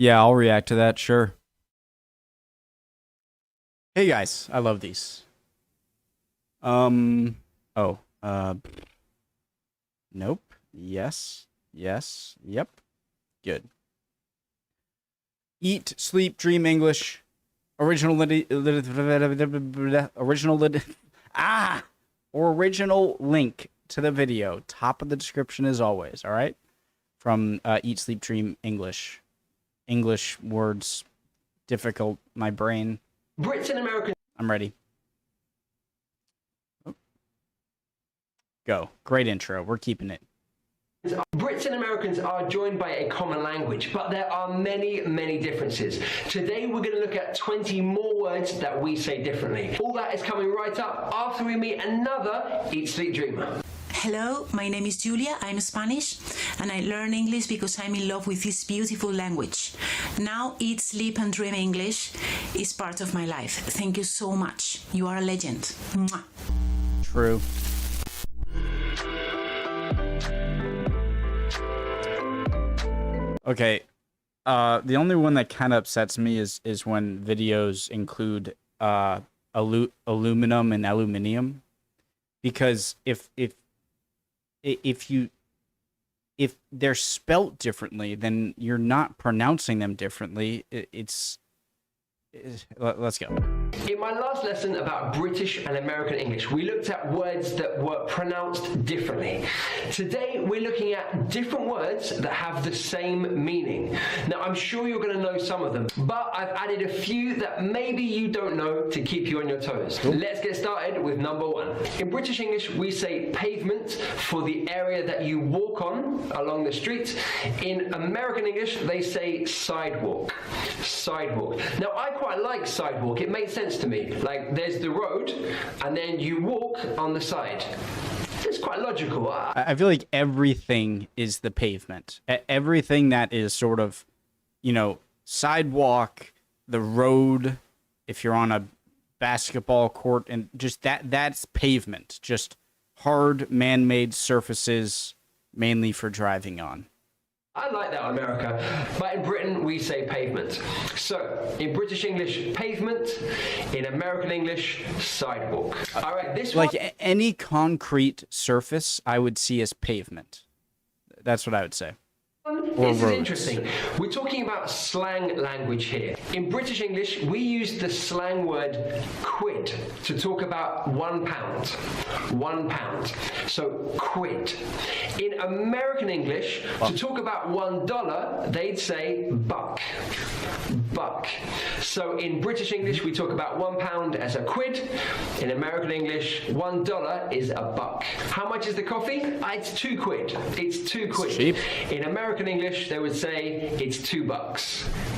Yeah, I'll react to that, sure. Hey guys, I love these. Oh, nope. Yes, yes, yep. Good. Eat, sleep, dream English. Original link to the video. Top of the description as always, all right? From Eat, Sleep, Dream English. English words difficult, my brain. Brits and Americans. I'm ready. Oh. Go. Great intro. We're keeping it. Brits and Americans are joined by a common language, but there are many, many differences. Today we're going to look at 20 more words that we say differently. All that is coming right up after we meet another Eat, Sleep, Dreamer. Hello, my name is Julia, I'm Spanish, and I learn English because I'm in love with this beautiful language. Now Eat, Sleep and Dream English is part of my life. Thank you so much. You are a legend. Mwah. True. Okay, the only one that kind of upsets me is when videos include aluminum and aluminium, because if they're spelt differently, then you're not pronouncing them differently. Let's go. In my last lesson about British and American English, we looked at words that were pronounced differently. Today, we're looking at different words that have the same meaning. Now, I'm sure you're going to know some of them, but I've added a few that maybe you don't know to keep you on your toes. Cool. Let's get started with number one. In British English, we say pavement for the area that you walk on along the street. In American English, they say sidewalk. Sidewalk. Now, I quite like sidewalk. It makes sense to me. Like, there's the road, and then you walk on the side. It's quite logical. I feel like everything is the pavement. Everything that is sort of, sidewalk, the road, if you're on a basketball court, and just that's pavement. Just hard, man-made surfaces, mainly for driving on. I like that in America, but in Britain we say pavement. So, in British English, pavement. In American English, sidewalk. All right, this one... Like any concrete surface, I would see as pavement. That's what I would say. This is interesting. We're talking about slang language here. In British English, we use the slang word quid to talk about £1. £1. So quid. In American English, to talk about $1, they'd say buck. Buck. So in British English, we talk about £1 as a quid. In American English, $1 is a buck. How much is the coffee? It's 2 quid. It's 2 quid. It's cheap. In American English, they would say it's $2.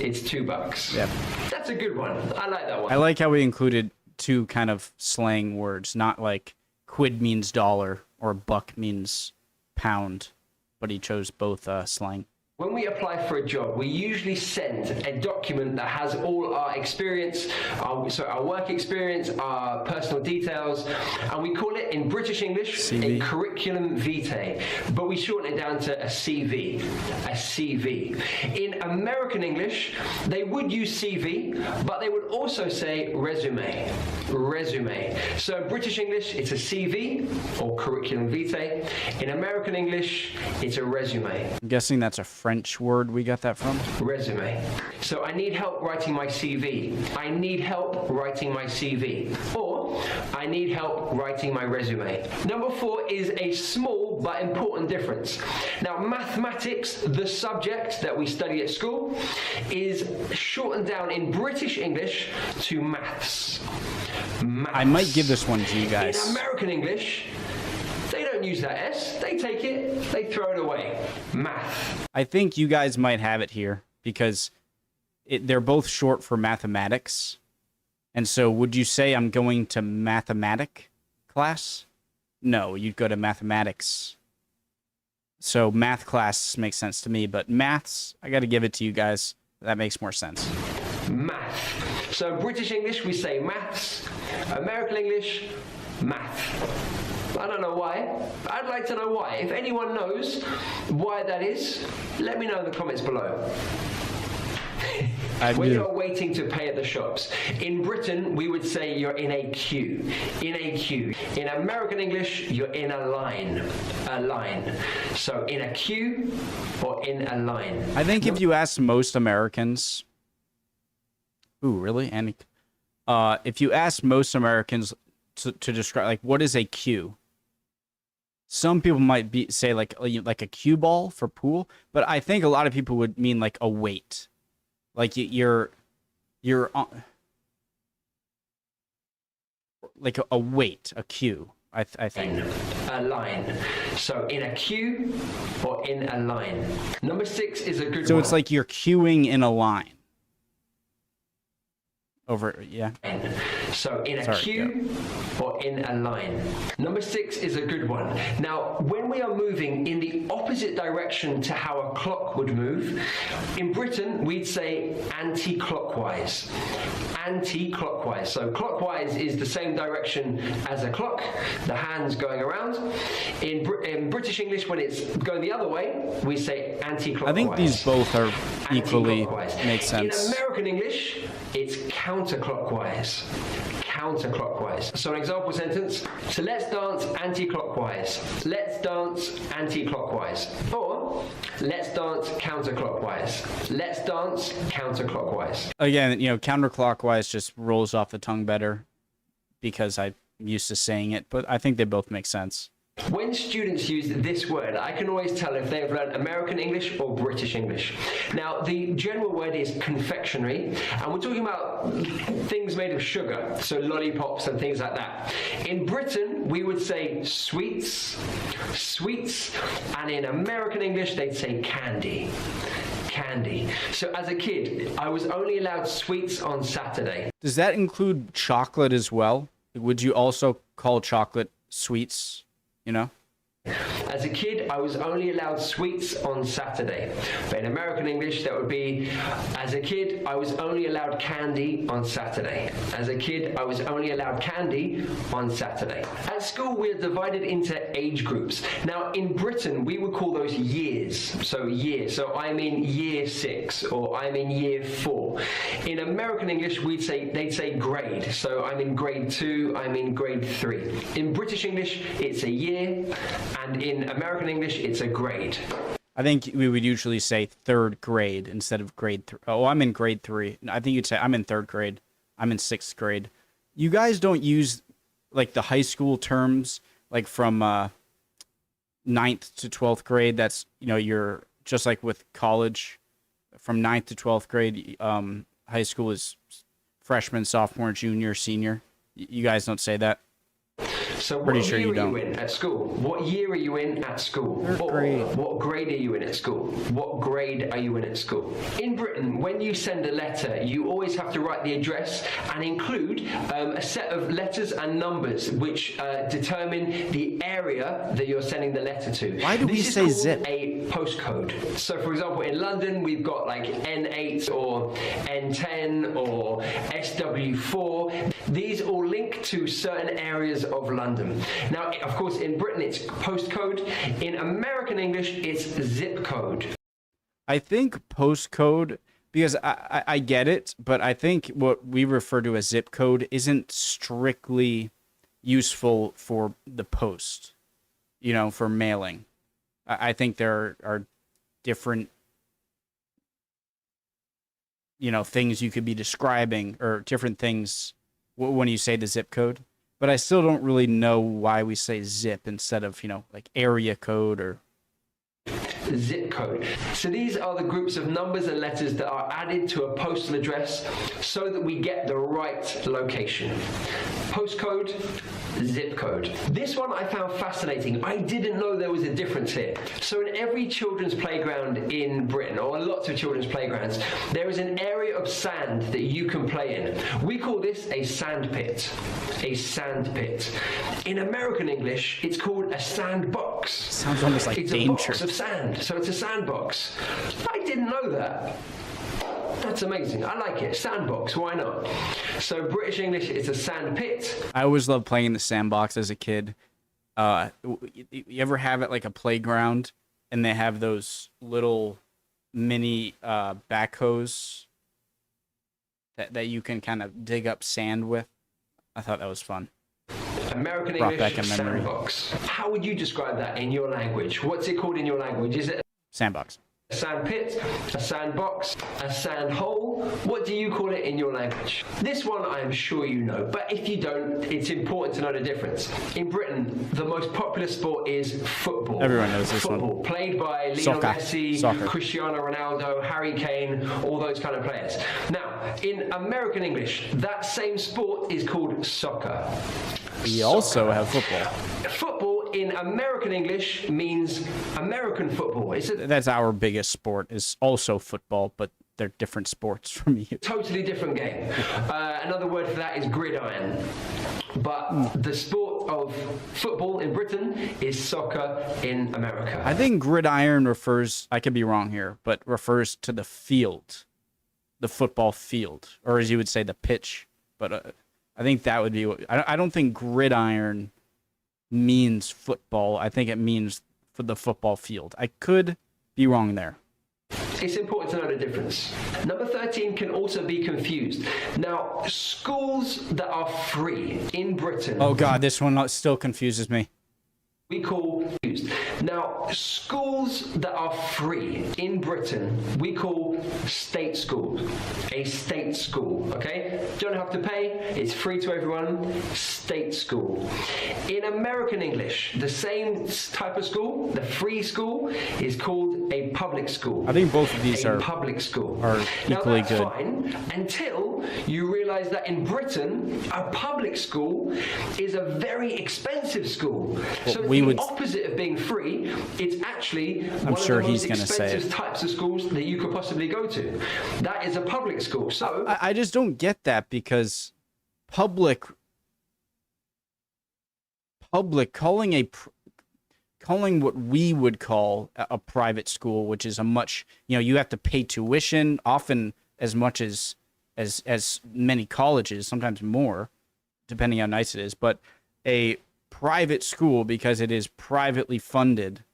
It's $2. Yeah. That's a good one. I like that one. I like how we included two kind of slang words, not like quid means dollar or buck means pound, but he chose both slang. When we apply for a job, we usually send a document that has all our experience, our work experience, our personal details, and we call it in British English CV. a curriculum vitae, but we shorten it down to a CV, a CV. In American English, they would use CV, but they would also say resume, resume. So in British English, it's a CV or curriculum vitae. In American English, it's a resume. I'm guessing that's a French word we got that from. Resume. So I need help writing my CV. I need help writing my CV. Or I need help writing my resume. Number 4 is a small but important difference. Now, mathematics, the subject that we study at school, is shortened down in British English to maths. Maths. I might give this one to you guys. In American English, they don't use that S. They take it, they throw it away. Math. I think you guys might have it here because they're both short for mathematics. And so would you say I'm going to mathematic class? No, you'd go to mathematics. So math class makes sense to me, but maths, I got to give it to you guys. That makes more sense. Math. So in British English, we say maths. American English, math. I don't know why. I'd like to know why. If anyone knows why that is, let me know in the comments below. When you're waiting to pay at the shops. In Britain, we would say you're in a queue. In a queue. In American English, you're in a line. A line. So in a queue or in a line. I think if you ask most Americans, ooh, really? And if you ask most Americans to describe, like, what is a queue? Some people might say like a cue ball for pool, but I think a lot of people would mean like a weight, like you're on, like a weight, a cue. I think a line. So in a queue or in a line. Number 6 is a good one. So it's like you're queuing in a line. Over, yeah. So in a queue or in a line. Number 6 is a good one. Now, when we are moving in the opposite direction to how a clock would move, in Britain, we'd say anti-clockwise. Anti-clockwise. So clockwise is the same direction as a clock, the hands going around. In British English, when it's going the other way, we say anti-clockwise. I think these both are equally make sense. In American English, it's counterclockwise. Counterclockwise. So an example sentence, so let's dance anti-clockwise. Let's dance anti-clockwise. Or let's dance counterclockwise. Let's dance counterclockwise. Again, counterclockwise just rolls off the tongue better because I'm used to saying it, but I think they both make sense. When students use this word, I can always tell if they've learned American English or British English. Now, the general word is confectionery, and we're talking about things made of sugar, so lollipops and things like that. In Britain, we would say sweets, and in American English, they'd say candy. Candy. So as a kid, I was only allowed sweets on Saturday. Does that include chocolate as well? Would you also call chocolate sweets? As a kid, I was only allowed sweets on Saturday. But in American English, that would be, as a kid, I was only allowed candy on Saturday. As a kid, I was only allowed candy on Saturday. At school, we're divided into age groups. Now, in Britain, we would call those years. So year. So I'm in year 6 or I'm in year 4. In American English, they'd say grade. So I'm in grade 2, I'm in grade 3. In British English, it's a year. And in American English, it's a grade. I think we would usually say 3rd grade instead of grade 3. Oh, I'm in grade 3. I think you'd say I'm in 3rd grade. I'm in 6th grade. You guys don't use like the high school terms, like from 9th to 12th grade. That's, you're just like with college from 9th to 12th grade. High school is freshman, sophomore, junior, senior. You guys don't say that. So what year are you in at school? What year are you in at school? What grade are you in at school? What grade are you in at school? In Britain, when you send a letter, you always have to write the address and include a set of letters and numbers which determine the area that you're sending the letter to. Why do we say zip? A postcode. So for example, in London, we've got like N8 or N10 or SW4. These all link to certain areas of London. Now, of course, in Britain, it's postcode. In American English, it's zip code. I think postcode, because I get it, but I think what we refer to as zip code isn't strictly useful for the post, for mailing. I think there are different, things you could be describing or different things when you say the zip code. But I still don't really know why we say zip instead of, like area code or zip code. So these are the groups of numbers and letters that are added to a postal address so that we get the right location. Postcode, zip code. This one I found fascinating. I didn't know there was a difference here. So in every children's playground in Britain, or lots of children's playgrounds, there is an area of sand that you can play in. We call this a sand pit. A sand pit. In American English, it's called a sandbox. Sounds almost like it's danger. It's a box of sand, so it's a sandbox. I didn't know that. That's amazing. I like it. Sandbox, why not? So British English, it's a sand pit. I always loved playing in the sandbox as a kid. You ever have it like a playground and they have those little mini backhoes that you can kind of dig up sand with. I thought that was fun. American Brought English back a memory. sandbox. How would you describe that in your language? What's it called in your language? Is it Sandbox. a sand pit, a sandbox, a sand hole? What do you call it in your language? This one I am sure you know, but if you don't, it's important to know the difference. In Britain, the most popular sport is football. Everyone knows this football, one. played by Leo Soccer. Messi, Soccer. Cristiano Ronaldo, Harry Kane, all those kind of players. Now, in American English, that same sport is called soccer. We also have football. Football in American English means American football. It's a That's our biggest sport, is also football, but they're different sports from you. totally different game. Another word for that is gridiron. But the sport of football in Britain is soccer in America. I think gridiron refers, I could be wrong here, but refers to the field, the football field, or as you would say, the pitch. But I think that would be what, I don't think gridiron means football. I think it means for the football field. I could be wrong there. It's important to know the difference. Number 13 can also be confused. Now, schools that are free in Britain, Oh God, this one still confuses me. we call confused. Now, schools that are free in Britain, we call state schools. A state school, okay? Don't have to pay, it's free to everyone. State school. In American English, the same type of school, the free school, is called a public school. I think both of these A are public school. are equally now, that's good. fine until you realize that in Britain, a public school is a very expensive school. So we it's would- the opposite of being free. It's actually one sure of the he's most gonna say expensive it. types of schools that you could possibly go to. That is a public school. So I just don't get that, because public calling what we would call a private school, which is a much, you have to pay tuition, often as much as many colleges, sometimes more, depending how nice it is. But a private school, because it is privately funded,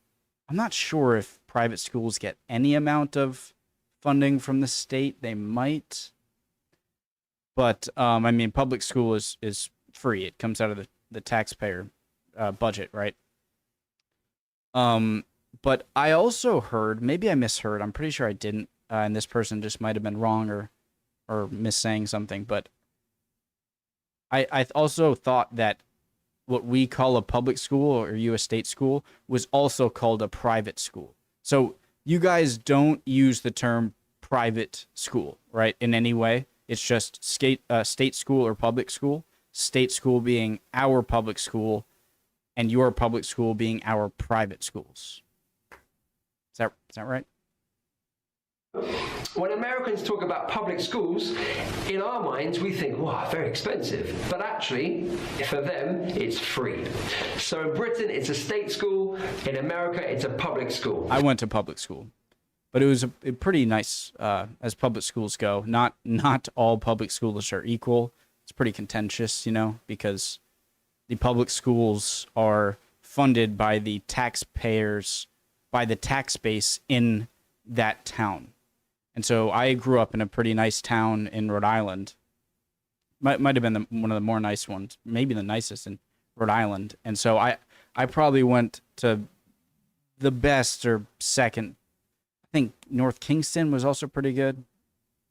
I'm not sure if private schools get any amount of funding from the state. They might. But, I mean, public school is free. It comes out of the taxpayer budget, right? But I also heard, maybe I misheard, I'm pretty sure I didn't, and this person just might have been wrong or missaying something, but I also thought that what we call a public school or U.S. state school was also called a private school. So you guys don't use the term private school, right, in any way. It's just state school or public school. State school being our public school, and your public school being our private schools. Is that right? when Americans talk about public schools, in our minds we think, wow, very expensive. But actually, for them, it's free. So in Britain, it's a state school. In America, it's a public school. I went to public school, but it was a pretty nice, as public schools go. Not all public schools are equal. It's pretty contentious, because the public schools are funded by the taxpayers, by the tax base in that town. And so I grew up in a pretty nice town in Rhode Island. Might have been one of the more nice ones, maybe the nicest in Rhode Island. And so I probably went to the best or second. I think North Kingston was also pretty good.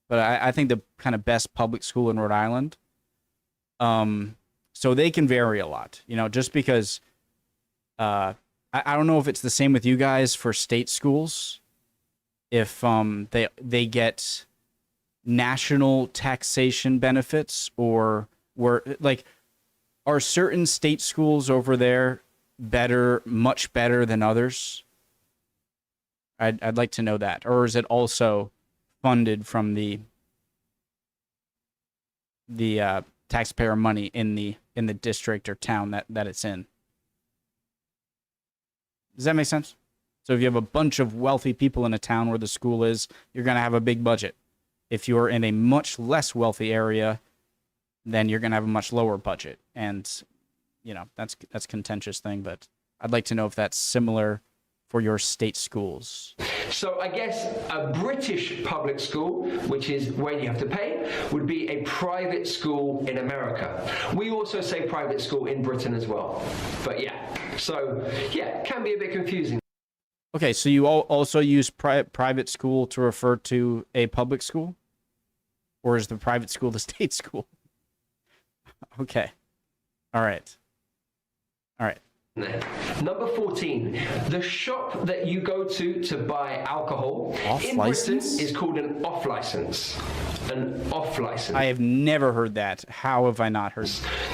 But I think the kind of best public school in Rhode Island. So they can vary a lot, just because I don't know if it's the same with you guys for state schools. If they get national taxation benefits, or are certain state schools over there much better than others? I'd like to know that. Or is it also funded from the taxpayer money in the district or town that it's in? Does that make sense? So if you have a bunch of wealthy people in a town where the school is, you're going to have a big budget. If you're in a much less wealthy area, then you're going to have a much lower budget. And, that's a contentious thing, but I'd like to know if that's similar for your state schools? So I guess a British public school, which is where you have to pay, would be a private school in America. We also say private school in Britain as well. But yeah, so yeah, can be a bit confusing. Okay, so you also use private school to refer to a public school? Or is the private school the state school? Okay. All right. All right. Number 14, the shop that you go to buy alcohol in Britain Off-license? is called an off license. An off license. I have never heard that. How have I not heard?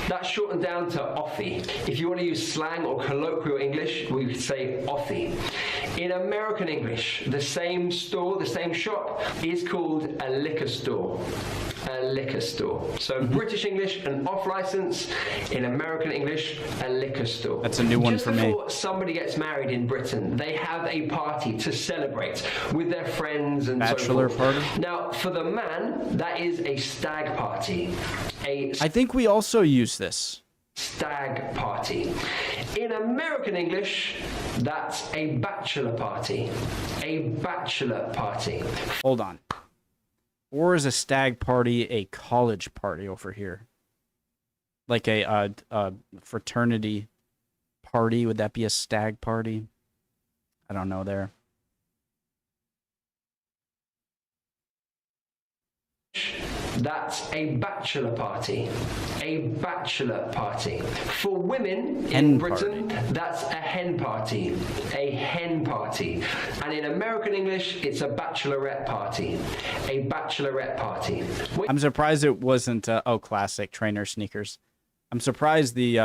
That's shortened down to offie. If you want to use slang or colloquial English, we would say offie. In American English, the same store, the same shop is called a liquor store. A liquor store. So British English, an off license. In American English, a liquor store. That's a new one for me. Just before somebody gets married in Britain, they have a party to celebrate with their friends and Bachelor so forth. party? Now, for the man, that is a stag party. I think we also use this. Stag party. In American English, that's a bachelor party. A bachelor party. Hold on. Or is a stag party a college party over here? Like a fraternity party? Would that be a stag party? I don't know there. That's a bachelor party. A bachelor party. For women Hen in Britain, that's a hen party. A hen party. And in American English, it's a bachelorette party. A bachelorette party. I'm surprised it wasn't, classic trainer sneakers. I'm surprised the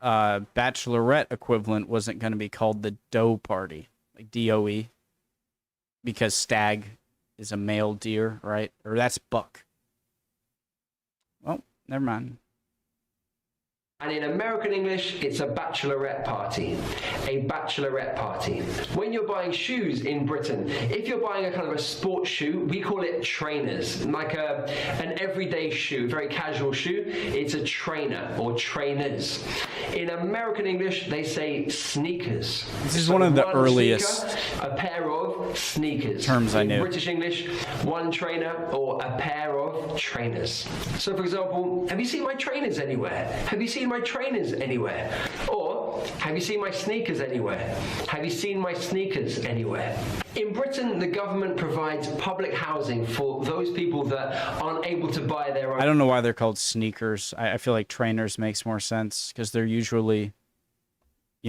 bachelorette equivalent wasn't going to be called the doe party, like DOE, because stag is a male deer, right? Or that's buck. Well, never mind. And in American English, it's a bachelorette party. A bachelorette party. When you're buying shoes in Britain, if you're buying a kind of a sports shoe, we call it trainers. Like an everyday shoe, very casual shoe, it's a trainer or trainers. In American English, they say sneakers. This is one of the earliest sneaker, a pair of sneakers. terms I knew. In British English, one trainer or a pair of trainers. So for example, have you seen my trainers anywhere? Have you seen my trainers anywhere? Or have you seen my sneakers anywhere? Have you seen my sneakers anywhere? In Britain, the government provides public housing for those people that aren't able to buy their own. I don't know why they're called sneakers. I feel like trainers makes more sense because they're usually,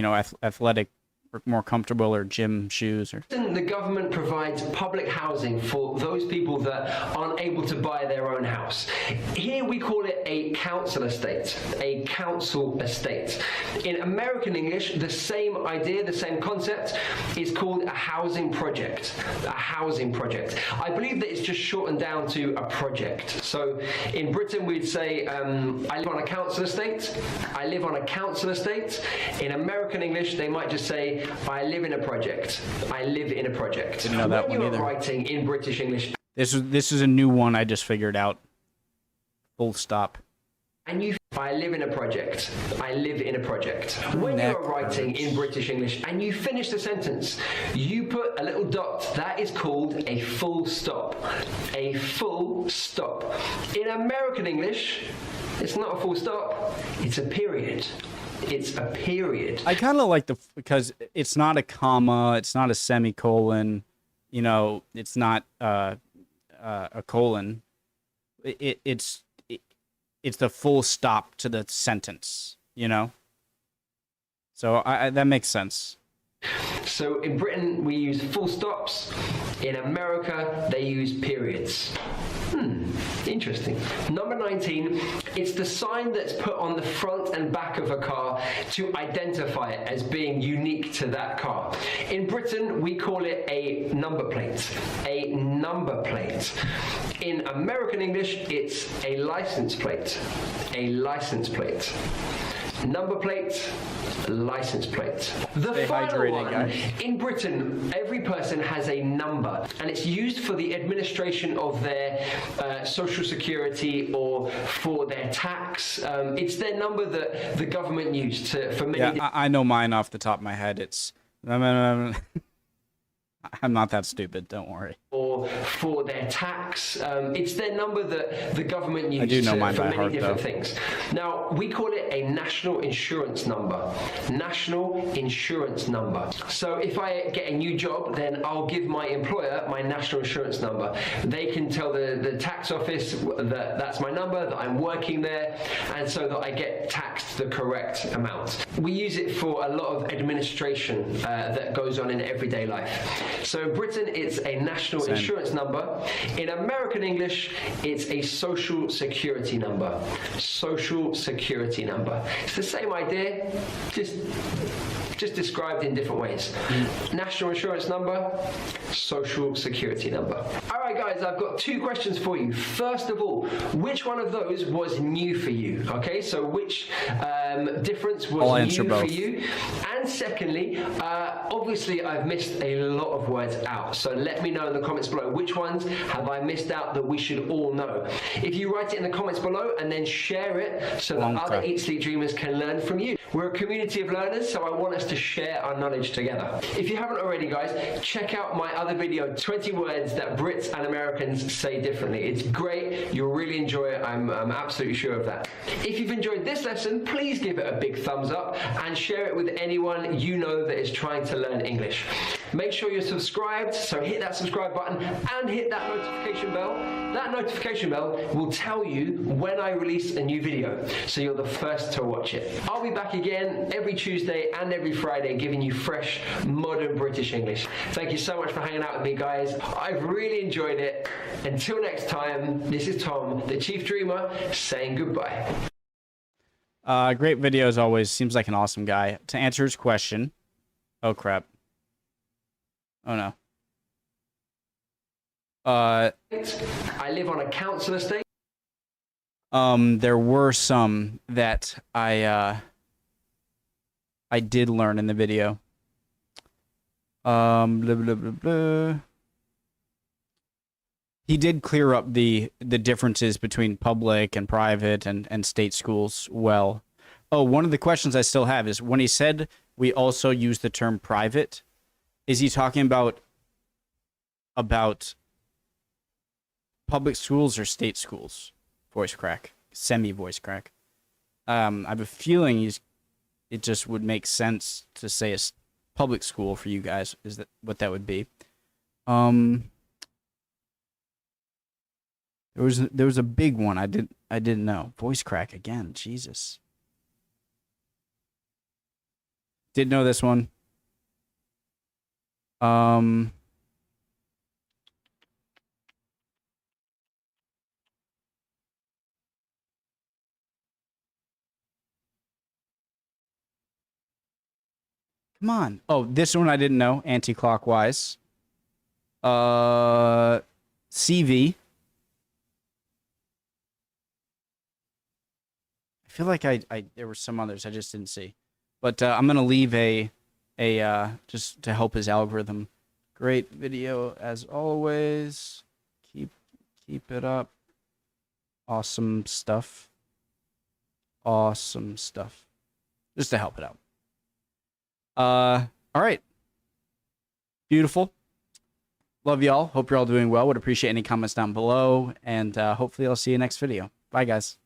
athletic, or more comfortable, or gym shoes. Or The government provides public housing for those people that aren't able to buy their own house. Here we call it a council estate. A council estate. In American English, the same idea, the same concept is called a housing project. A housing project. I believe that it's just shortened down to a project. So in Britain, we'd say, I live on a council estate. I live on a council estate. In American English, they might just say, I live in a project. I live in a project. Didn't know that when one you are either. writing in British English, this is a new one I just figured out. Full stop. and I live in a project. I live in a project. When you are writing in British English and you finish the sentence, you put a little dot. That is called a full stop. A full stop. In American English, it's not a full stop. It's a period. It's a period. I kind of like because it's not a comma, it's not a semicolon, it's not a colon. It's the full stop to the sentence, So that makes sense. So in Britain, we use full stops. In America, they use periods. Interesting. Number 19, it's the sign that's put on the front and back of a car to identify it as being unique to that car. In Britain, we call it a number plate. A number plate. In American English, it's a license plate. A license plate. Number plate, license plate. The Stay final hydrated, one, guys. in Britain, every person has a number, and it's used for the administration of their social security or for their tax. It's their number that the government used for many. Yeah, I know mine off the top of my head. It's I'm not that stupid. Don't worry. Or for their tax. It's their number that the government uses I do know mine for by many heart, different though. things. Now, we call it a national insurance number. National insurance number. So if I get a new job, then I'll give my employer my national insurance number. They can tell the tax office that that's my number, that I'm working there, and so that I get taxed the correct amount. We use it for a lot of administration that goes on in everyday life. So in Britain, it's a national insurance number. In American English, it's a social security number. Social security number. It's the same idea, just described in different ways. National insurance number, social security number. All right, guys, I've got 2 questions for you. First of all, which one of those was new for you? Okay, so which difference was new for you? And secondly, obviously I've missed a lot of words out. So let me know in the comments below, which ones have I missed out that we should all know? If you write it in the comments below and then share it so that other Eat Sleep Dreamers can learn from you. We're a community of learners, so I want us to share our knowledge together. If you haven't already, guys, check out my other video, 20 words that Brits and Americans say differently. It's great. You'll really enjoy it. I'm absolutely sure of that. If you've enjoyed this lesson, please give it a big thumbs up and share it with anyone you know that is trying to learn English. Make sure you're subscribed, so hit that subscribe button and hit that notification bell. That notification bell will tell you when I release a new video, so you're the first to watch it. I'll be back again every Tuesday and every Friday giving you fresh, modern British English. Thank you so much for hanging out with me, guys. I've really enjoyed it. Until next time, this is Tom, the Chief Dreamer, saying goodbye. Great video as always. Seems like an awesome guy. To answer his question, oh crap. Oh no. I live on a council estate. There were some that I did learn in the video. Blah, blah, blah, blah. He did clear up the differences between public and private and state schools well. Oh, one of the questions I still have is when he said we also use the term private, is he talking about public schools or state schools? Voice crack. Semi-voice crack. I have a feeling it just would make sense to say a public school for you guys. Is that what that would be? There was a big one I didn't know. Voice crack again. Jesus. Did know this one. Come on. Oh, this one I didn't know. Anti-clockwise. CV. I feel like there were some others I just didn't see. But I'm gonna leave a just to help his algorithm. Great video as always. Keep it up. Awesome stuff. Awesome stuff. Just to help it out. All right. Beautiful. Love y'all. Hope you're all doing well. Would appreciate any comments down below. And hopefully I'll see you next video. Bye, guys.